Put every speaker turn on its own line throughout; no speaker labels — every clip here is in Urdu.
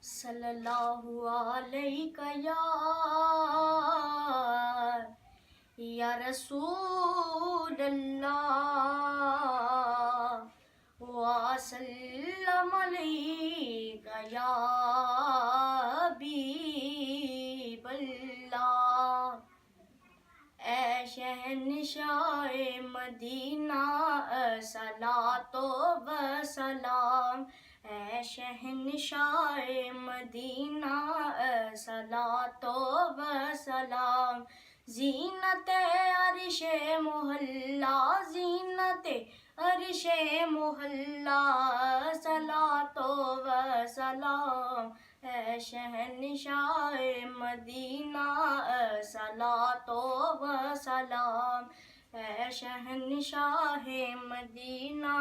صلی اللہ علیہ یا رسول اللہ وسلم علیک یا حبیب اللہ۔ اے شہنشاہ مدینہ صلاۃ و سلام، اے شہنشاہ مدینہ صلاۃ و سلام۔ زینت عرش محلہ، زینت عرش محلہ صلاۃ و سلام، اے شہنشاہ مدینہ صلاۃ و سلام، اے شہنشاہ مدینہ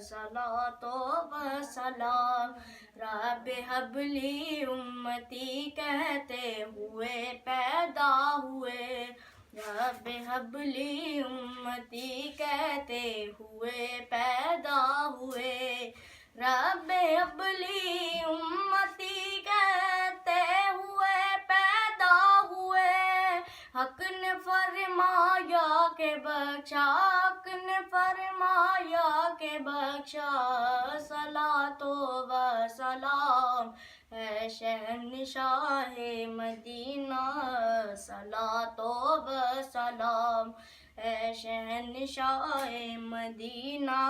صلاۃ و سلام۔ رب حب لی امتی کہتے ہوئے پیدا ہوئے، رب حب لی امتی کہتے ہوئے پیدا ہوئے، رب حب لی امتی کہتے ہوئے پیدا ہوئے۔ حق نے فرمایا کہ بخشا، حق نے فرمایا کہ بخشا، صلاۃ و سلام، اے شہنشاہ مدینہ صلاۃ و سلام، اے شہنشاہ مدینہ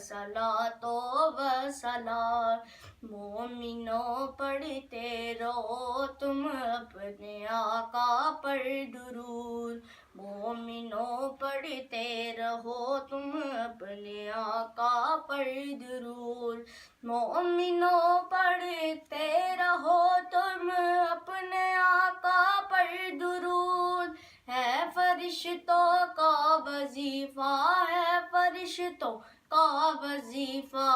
صلاۃ و سلام۔ مومنوں پڑھتے رہو تم اپنے آقا پر درود، مومنوں پڑھتے رہو تم اپنے آقا پر درود، مومنوں پڑھتے رہو تم اپنے آقا پر درود۔ ہے فرشتوں کا وظیفہ، ہے فرشتوں کا وظیفہ،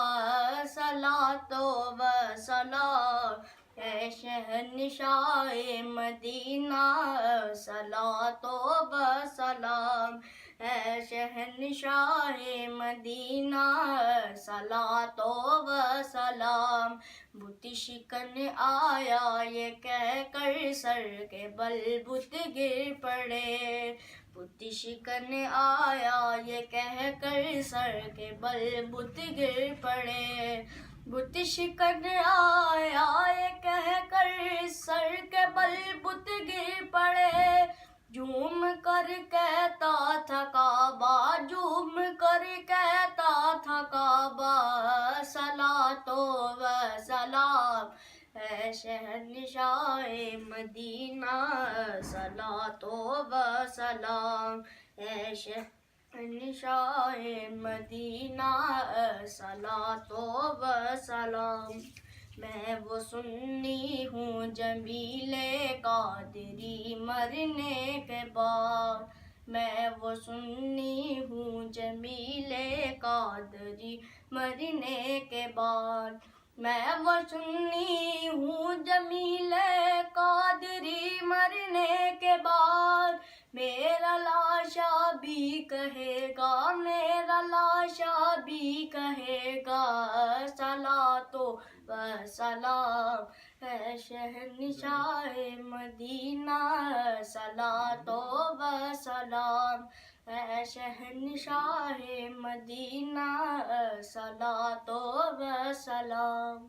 صلاۃ و سلام، اے شہنشاہ مدینہ صلاۃ و سلام، اے شہنشاہ مدینہ صلاۃ و سلام۔ بت شکن آیا یہ کہہ کر سر کے بل بت گر پڑے، بت شکن آیا یہ کہہ کر سر کے بل بت گر پڑے، بت شکن آیا یہ کہہ کر سر کے بل بت گر پڑے۔ جھوم کر کہتا تھا کعبہ، جھوم کر کہتا تھا کعبہ، صلاۃ و سلام، اے شہنشاہ مدینہ صلاۃ و سلام، اے شہنشاہ مدینہ صلاۃ و سلام۔ میں وہ سنی ہوں جمیل قادری مرنے کے بعد، میں وہ سنی ہوں جمیل قادری مرنے کے بعد، میں وہ سنی ہوں جمیل قادری مرنے کے بعد۔ میرا لاشا بھی کہے گا، میرا لاشا بھی کہے گا، صلاۃ و سلام، اے شہنشاہ مدینہ صلاۃ و سلام، اے شہنشاہ مدینہ صلاۃ و سلام۔